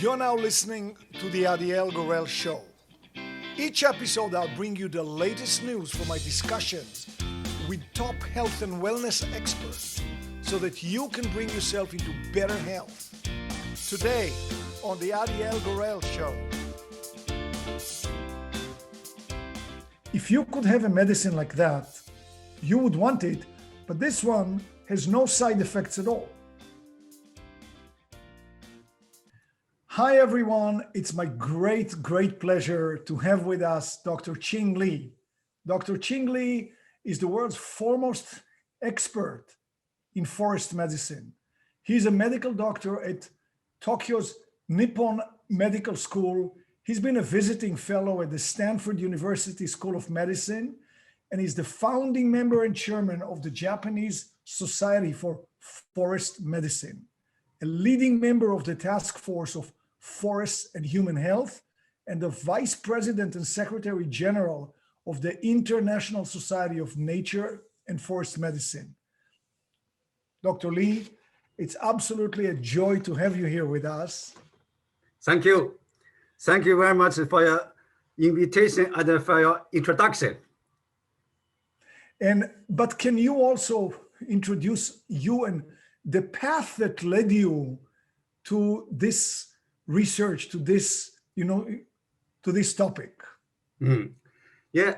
You're now listening to the Adiel Gorel Show. Each episode, I'll bring you the latest news from my discussions with top health and wellness experts so that you can bring yourself into better health. Today, on the Adiel Gorel Show. If you could have a medicine like that, you would want it, but this one has no side effects at all. Hi everyone, it's my great pleasure to have with us Dr. Qing Li. Dr. Qing Li is the world's foremost expert in forest medicine. He's a medical doctor at Tokyo's Nippon Medical School. He's been a visiting fellow at the Stanford University School of Medicine, and he's the founding member and chairman of the Japanese Society for Forest Medicine, a leading member of the task force of Forests and Human Health, and the Vice President and Secretary General of the International Society of Nature and Forest Medicine. Dr. Li, it's absolutely a joy to have you here with us. Thank you. Thank you very much for your invitation and for your introduction. But can you also introduce you and the path that led you to this research, to this, to this topic? Yeah,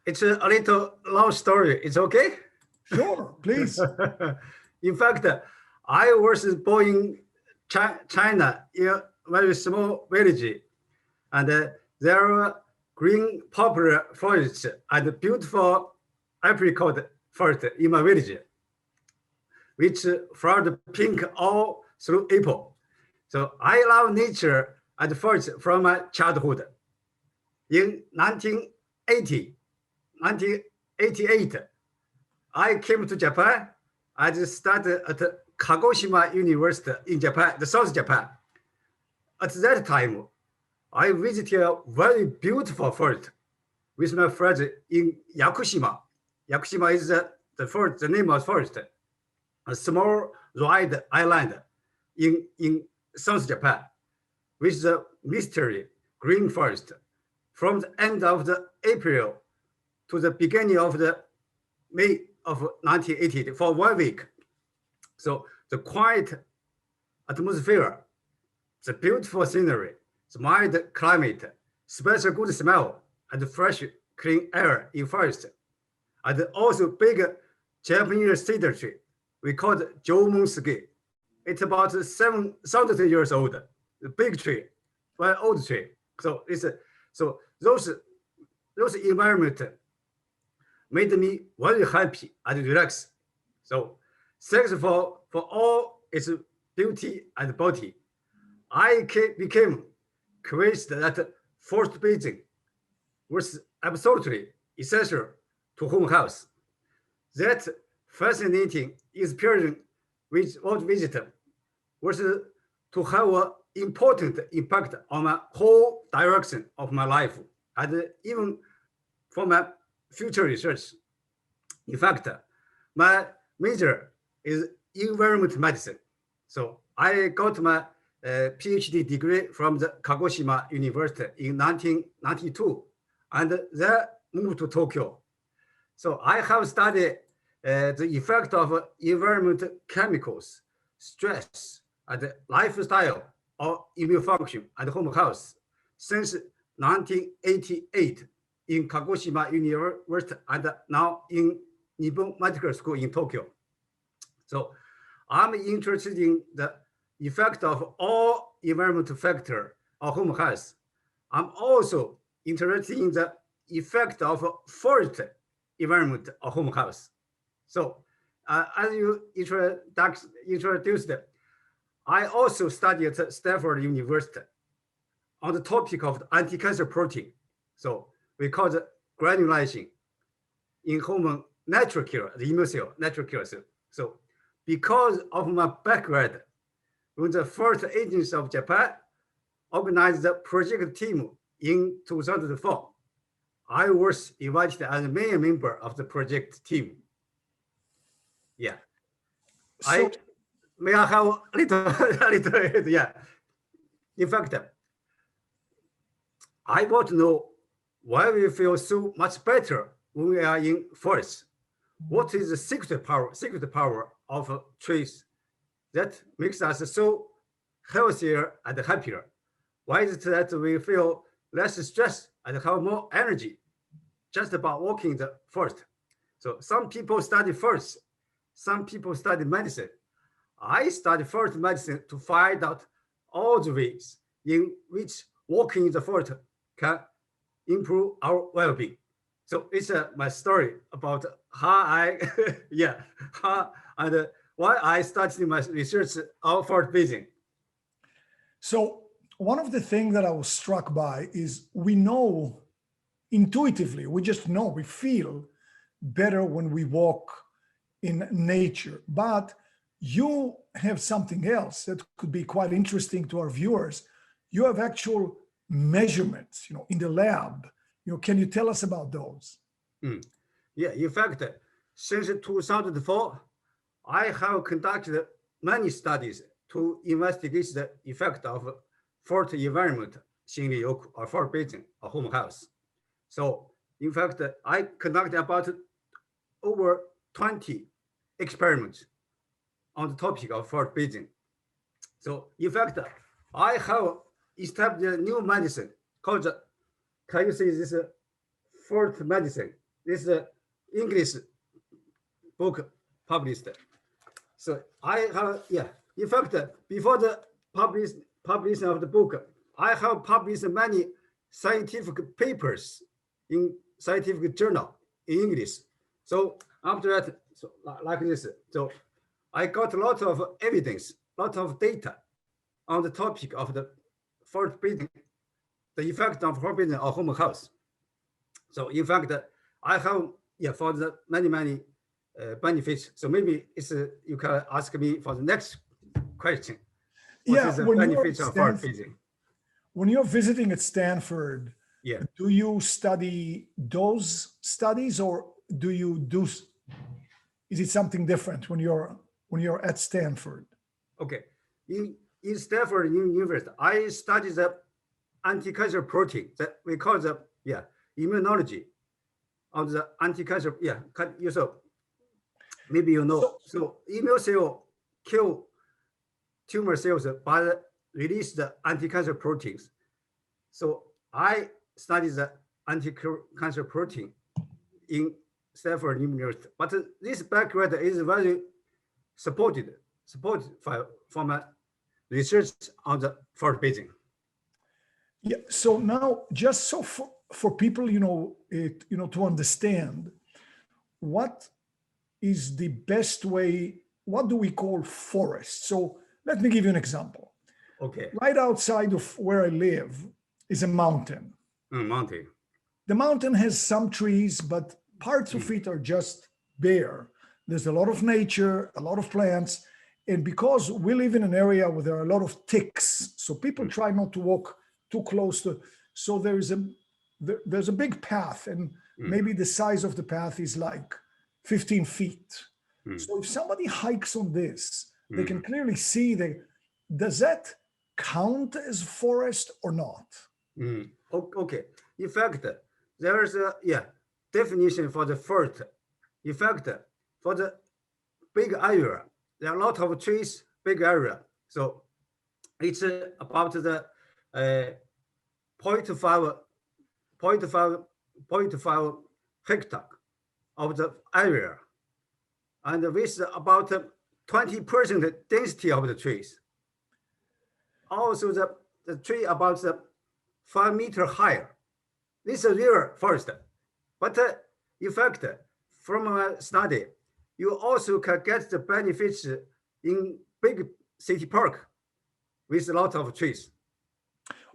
it's a little long story. It's okay? Sure, please. In fact, I was born in China in a very small village, and there are green poplar forests and beautiful apricot forest in my village, which flowered pink all through April. So I love nature and forest from my childhood. In 1988, I came to Japan and studied at Kagoshima University in Japan, the South Japan. At that time, I visited a very beautiful forest with my friends in Yakushima. Yakushima is the forest, the name of the forest, a small wide island in South Japan, with the mystery green forest from the end of the April to the beginning of the May of 1980 for 1 week. So the quiet atmosphere, the beautiful scenery, the mild climate, special good smell, and fresh clean air in forest, and also big Japanese cedar tree we call it Jomon Sugi. It's about 7,000 years old, a big tree, very old tree. So those environment made me very happy and relaxed. So thanks for all its beauty and beauty. I became convinced that forest bathing was absolutely essential to home health. That fascinating experience with world visitor was to have an important impact on my whole direction of my life and even for my future research. In fact, my major is environmental medicine. So I got my PhD degree from the Kagoshima University in 1992 and then moved to Tokyo. So I have studied the effect of environmental chemicals, stress, and lifestyle or immune function and home health since 1988 in Kagoshima University and now in Nippon Medical School in Tokyo. So I'm interested in the effect of all environmental factors on home health. I'm also interested in the effect of forest environment on home health. So as you introduced, I also studied at Stanford University on the topic of the anti-cancer protein. So we call it granulation in human natural killer, the immune cell, natural killer cell. So because of my background, when the first agents of Japan organized the project team in 2004, I was invited as a main member of the project team. Yeah. So, may I have a little, yeah. In fact, I want to know why we feel so much better when we are in forest. What is the secret power of trees that makes us so healthier and happier? Why is it that we feel less stress and have more energy just about walking the forest? So some people study forest, some people study medicine. I study forest medicine to find out all the ways in which walking in the forest can improve our well-being. So it's my story about how I, how and why I started my research on forest bathing. So one of the things that I was struck by is we know intuitively, we just know, we feel better when we walk in nature. But you have something else that could be quite interesting to our viewers. You have actual measurements, in the lab. Can you tell us about those? Yeah, in fact, since 2004, I have conducted many studies to investigate the effect of forest environment, Qing Li or forest bathing or home health. So, in fact, I conducted about over 20 experiments on the topic of forest bathing. So, in fact, I have established a new medicine called, can you see this forest medicine? This is English book published. So I have, in fact, before the publishing of the book, I have published many scientific papers in scientific journal in English. So after that, so like this, so I got a lot of evidence, a lot of data on the topic of the forest bathing, the effect of forest bathing on home health. So in fact, I have for the many benefits. So maybe it's you can ask me for the next question. What is the benefits of forest bathing? When you're visiting at Stanford, do you study those studies, or is it something different when you're at Stanford? Okay, in Stanford University, I study the anti-cancer protein that we call the immunology of the anti-cancer. So maybe you know. So immune cell kill tumor cells but release the anti-cancer proteins. So I study the anti-cancer protein in Stanford University. But this background is very supported for my research on the forest bathing. Yeah. So now, just so for people, to understand, what is the best way? What do we call forest? So let me give you an example. Okay. Right outside of where I live is a mountain. Mountain. The mountain has some trees, but parts of it are just bare. There's a lot of nature, a lot of plants. And because we live in an area where there are a lot of ticks, so people try not to walk too close to, so there's a big path, and maybe the size of the path is like 15 feet. So if somebody hikes on this, they can clearly see does that count as forest or not? Okay. In fact, there is a definition for the forest. In fact, for the big area, there are a lot of trees, big area. So it's about the 0.5 hectare of the area, and with about 20% density of the trees. Also, the tree about 5 meters higher. This is a real forest. But in fact, from a study, you also can get the benefits in big city park with a lot of trees.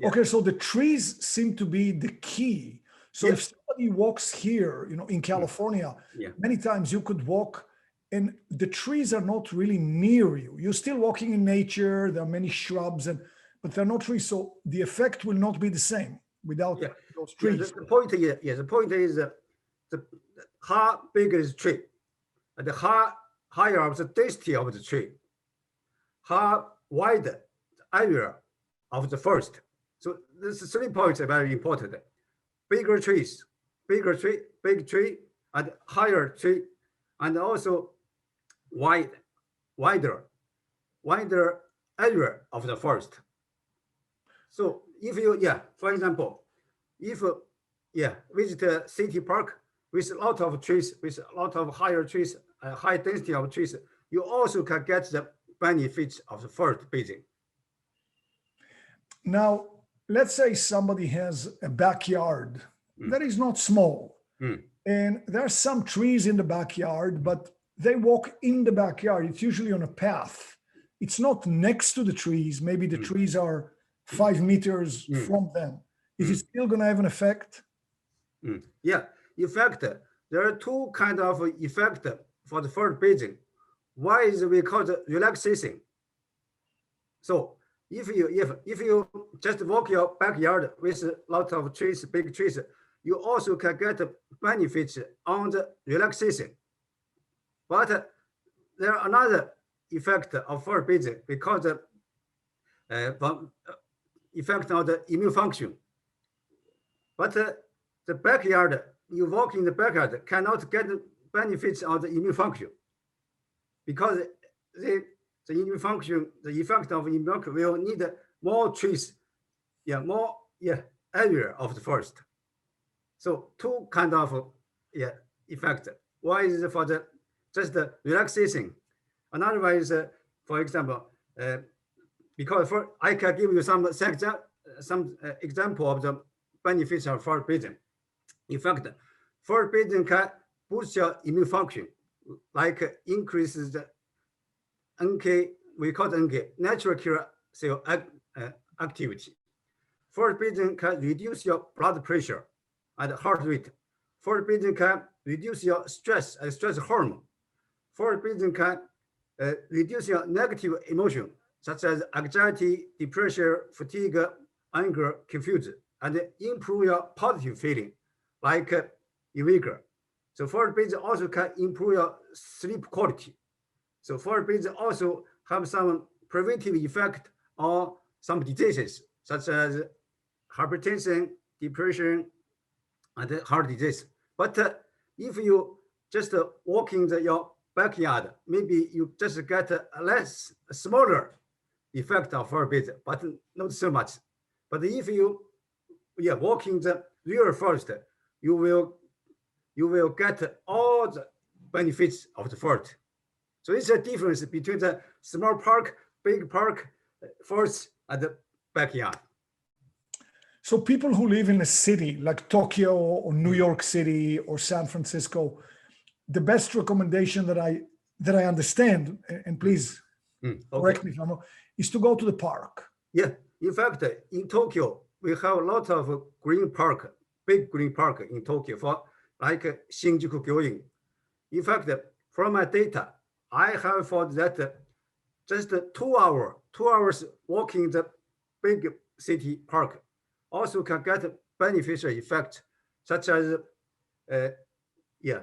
Okay, so the trees seem to be the key. So if somebody walks here, in California, many times you could walk and the trees are not really near you. You're still walking in nature. There are many shrubs, but they're not trees. So the effect will not be the same without those trees. The point is how big is the tree, and how higher of the density of the tree, how wide the area of the forest. So these 3 points are very important. Bigger trees, big tree, and higher tree, and also wider area of the forest. So if you, for example, if visit a city park with a lot of trees, with a lot of higher trees, high density of trees, you also can get the benefits of the forest bathing. Now, let's say somebody has a backyard that is not small, and there are some trees in the backyard, but they walk in the backyard. It's usually on a path. It's not next to the trees. Maybe the trees are 5 meters from them. Is it still going to have an effect? Yeah, in fact, there are 2 kinds of effect for the forest bathing. One is we call the relaxation. So if you just walk your backyard with a lot of trees, big trees, you also can get benefits on the relaxation. But there are another effect of forest bathing because effect on the immune function. But the backyard, you walk in the backyard cannot get benefits on the immune function because the immune function, the effect of immune function will need more trees, more area of the forest. So 2 kind of effect. One is for the just the relaxation. Another one is, for example, because I can give you some example of the benefits of forest bathing. In fact, forest bathing can boost your immune function, like increases the NK, we call it NK, natural killer cell activity. Forest bathing can reduce your blood pressure and heart rate. Forest bathing can reduce your stress and stress hormone. Forest bathing can reduce your negative emotion, such as anxiety, depression, fatigue, anger, confusion, and improve your positive feeling, like vigor. So forest bathing also can improve your sleep quality. So forest bathing also have some preventive effect on some diseases, such as hypertension, depression, and heart disease. But if you just walk in your backyard, maybe you just get a smaller effect of forest bathing, but not so much. But if you walk in the real forest, you will get all the benefits of the forest. So it's a difference between the small park, big park, forest, and the backyard. So people who live in a city like Tokyo or New York City or San Francisco, the best recommendation that I understand, and please correct me if I'm wrong, is to go to the park. Yeah, in fact, in Tokyo, we have a lot of green park, big green park in Tokyo for like Shinjuku Gyoin. In fact, from my data, I have found that just 2 hours walking the big city park also can get beneficial effects, such as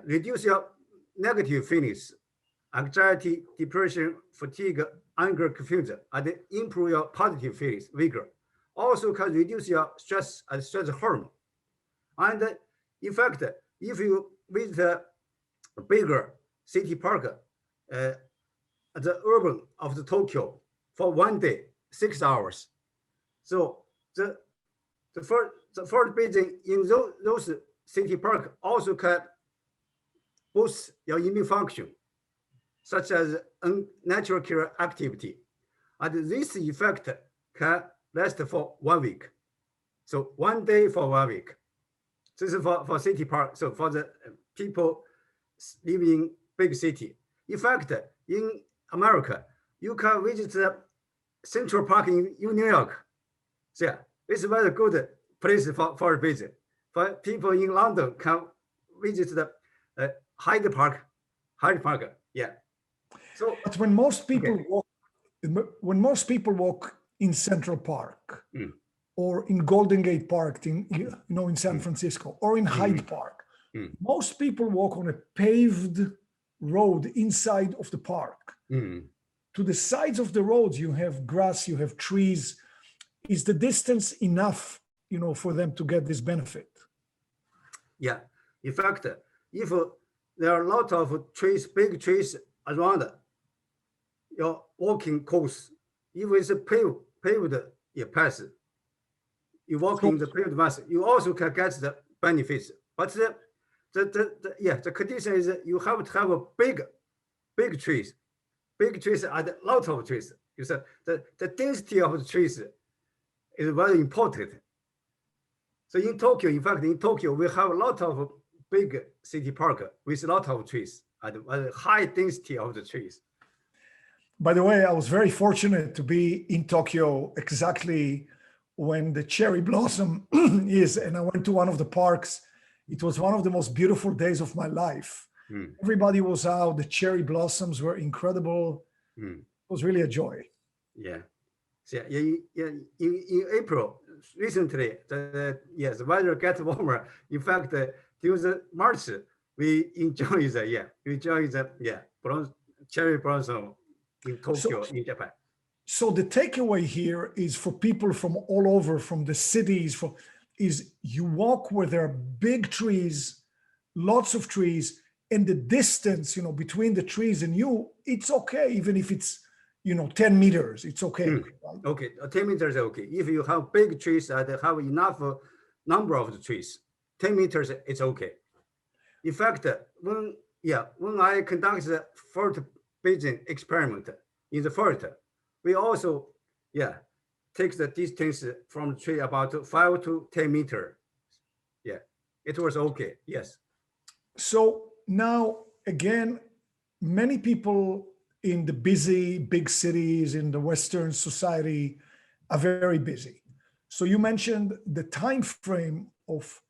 reduce your negative feelings, anxiety, depression, fatigue, anger, confusion, and improve your positive feelings, vigor. Also can reduce your stress and stress hormone. And in fact, if you visit a bigger city park, the urban of the Tokyo for 1 day, 6 hours. So the forest bathing in those city park also can boost your immune function, such as natural killer activity. And this effect can last for 1 week. So 1 day for 1 week. This is for city park. So for the people living in big city. In fact, in America, you can visit the Central Park in New York. So yeah, it's a very good place for visit. For people in London can visit the Hyde Park. Yeah. So, but when most people walk in Central Park or in Golden Gate Park, in San Francisco, or in Hyde Park, most people walk on a paved road inside of the park. To the sides of the roads, you have grass, you have trees. is the distance enough, for them to get this benefit? Yeah. In fact, if there are a lot of trees, big trees around your walking course, if it's a paved path, you walk in the paved path, you also can get the benefits. But the condition is you have to have a big trees. Big trees are a lot of trees. You said the density of the trees is very important. So in Tokyo, in fact, we have a lot of big city park with a lot of trees and a high density of the trees. By the way, I was very fortunate to be in Tokyo exactly when the cherry blossom is, and I went to one of the parks. It was one of the most beautiful days of my life. Everybody was out. The cherry blossoms were incredible. It was really a joy. Yeah. So in April, recently, the weather gets warmer. In fact, during March, we enjoy the cherry blossom in Tokyo, in Japan. So the takeaway here is for people from all over, from the cities, is you walk where there are big trees, lots of trees, and the distance, between the trees and you, it's okay, even if it's, 10 meters, it's okay. Right? Okay, 10 meters is okay. If you have big trees and have enough number of the trees, 10 meters, it's okay. In fact, when I conduct the first Beijing experiment in the forest, we also, take the distance from the tree about 5 to 10 meters. Yeah, it was okay, yes. So now, again, many people in the busy big cities in the Western society are very busy. So you mentioned the time frame of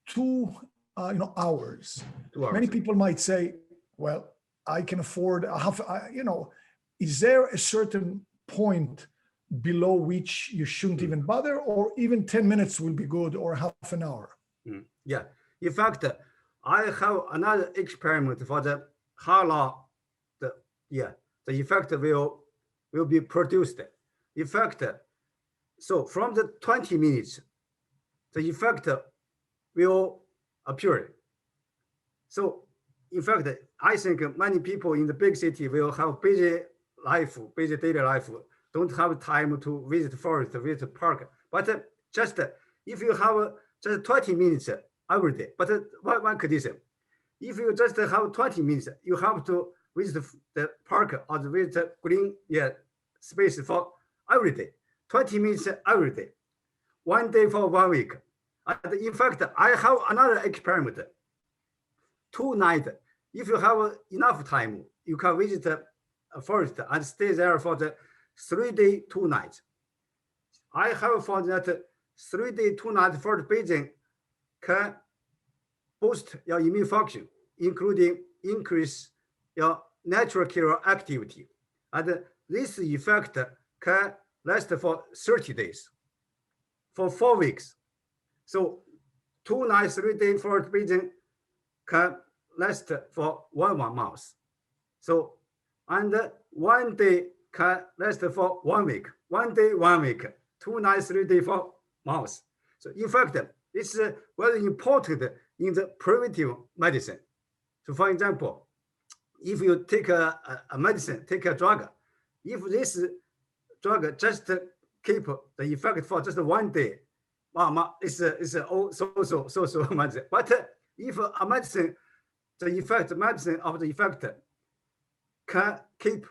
2 hours. 2 hours. Many people might say, well, I can afford is there a certain point below which you shouldn't even bother, or even 10 minutes will be good, or half an hour? Yeah. In fact, I have another experiment for the how long the effect will be produced. In fact, so from the 20 minutes, the effect will appear. So in fact, I think many people in the big city will have busy daily life, don't have time to visit forest, visit park. But just if you have just 20 minutes every day, but one condition, if you just have 20 minutes, you have to visit the park or visit the green space for every day, 20 minutes every day, 1 day for 1 week. And in fact, I have another experiment. 2 nights, if you have enough time, you can visit the forest and stay there for the 3 days, 2 nights. I have found that 3 days, 2 nights for the Beijing can boost your immune function, including increase your natural killer activity. And this effect can last for 30 days, for 4 weeks. So 2 nights, 3 days for the Beijing can last for 1 month. So, and 1 day can last for 1 week. 1 day, 1 week. 2 nights, 3 days for months. So in fact, it's very important in the preventive medicine. So for example, if you take a medicine, take a drug, if this drug just keep the effect for just 1 day, it's so much. But if a medicine, medicine of the effect can keep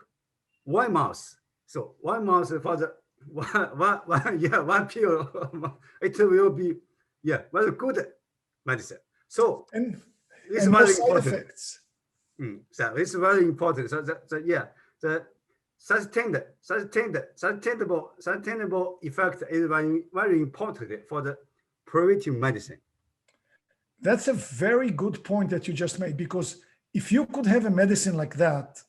1 month. So 1 month for the one pill, it will be very good medicine. So it's very important. Effects. So it's very important. So the sustainable effect is very, very important for the preventive medicine. That's a very good point that you just made, because if you could have a medicine like that,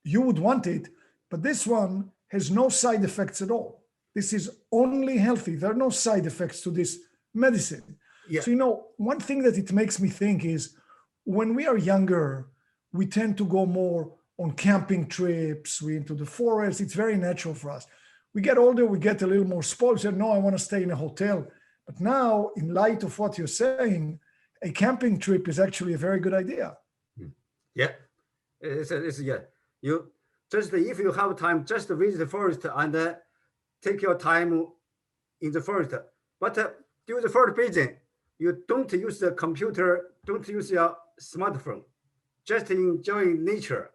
you would want it, but this one has no side effects at all. This is only healthy. There are no side effects to this medicine. Yeah. So, one thing that it makes me think is when we are younger, we tend to go more on camping trips, we into the forest. It's very natural for us. we get older, we get a little more spoiled. We say, no, I want to stay in a hotel. But now, in light of what you're saying, a camping trip is actually a very good idea. Yeah, it's yeah. You just if you have time, just visit the forest and take your time in the forest. But during the first visit, you don't use the computer, don't use your smartphone. Just enjoy nature.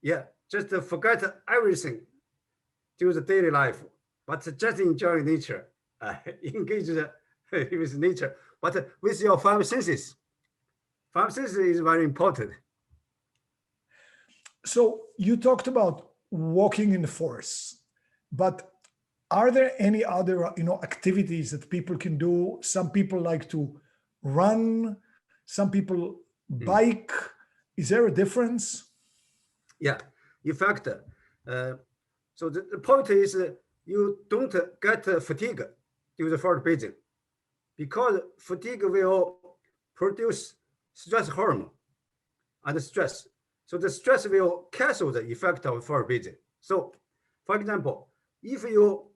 Yeah, just forget everything during the daily life, but just enjoy nature. Engage with nature, but with your five senses. Five senses is very important. So you talked about walking in the forest, but are there any other activities that people can do? Some people like to run, some people bike. Is there a difference? Yeah, in fact, so the point is you don't get fatigue during the first bathing, because fatigue will produce stress hormone and stress. So the stress will cancel the effect of first bathing. So, for example, if you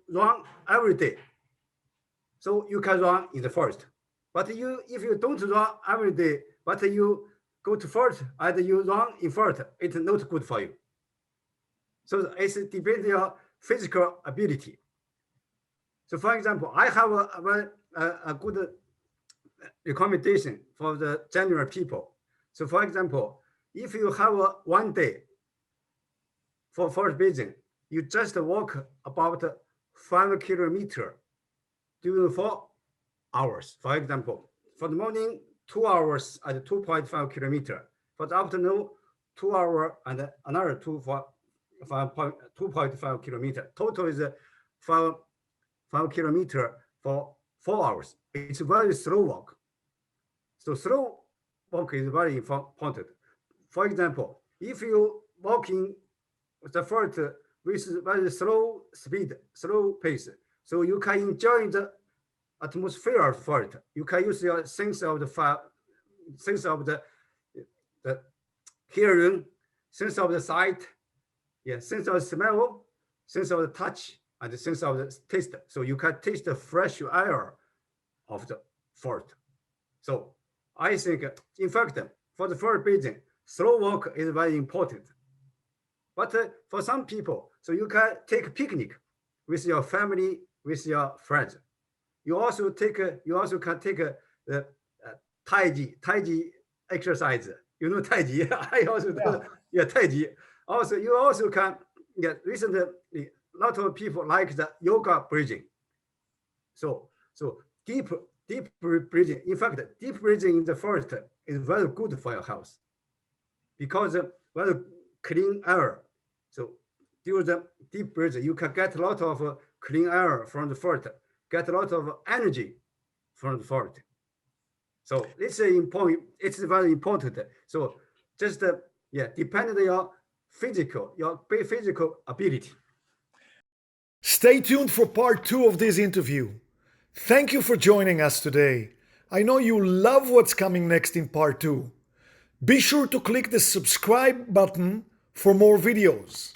run every day, so you can run in the forest. But if you don't run every day, but you go to forest and you run in forest, it's not good for you. So it depends on your physical ability. So for example, I have a good recommendation for the general people. So for example, if you have one day for forest bathing, you just walk about 5 kilometers during 4 hours. For example, for the morning, 2 hours and 2.5 kilometers. For the afternoon, 2 hours and another 2.5 kilometers. Total is 5 kilometers for 4 hours. It's a very slow walk. So slow walk is very important. For example, if you walking the forest with very slow speed, slow pace, so you can enjoy the atmosphere of forest. You can use your sense of the hearing, sense of the sight, sense of the smell, sense of the touch, and the sense of the taste. So you can taste the fresh air of the forest. So I think, in fact, for the forest bathing, slow walk is very important. But for some people, so you can take a picnic with your family, with your friends. You also can take the Tai Chi exercise. You know Tai Chi. I also do Tai Chi. Also, you also can recently a lot of people like the yoga breathing. So deep breathing. In fact, deep breathing in the forest is very good for your health, because very clean air. So during the deep breathing, you can get a lot of clean air from the forest, get a lot of energy from the forest. So it's very important. So just depending on your physical ability. Stay tuned for part 2 of this interview. Thank you for joining us today. I know you love what's coming next in part 2. Be sure to click the subscribe button for more videos.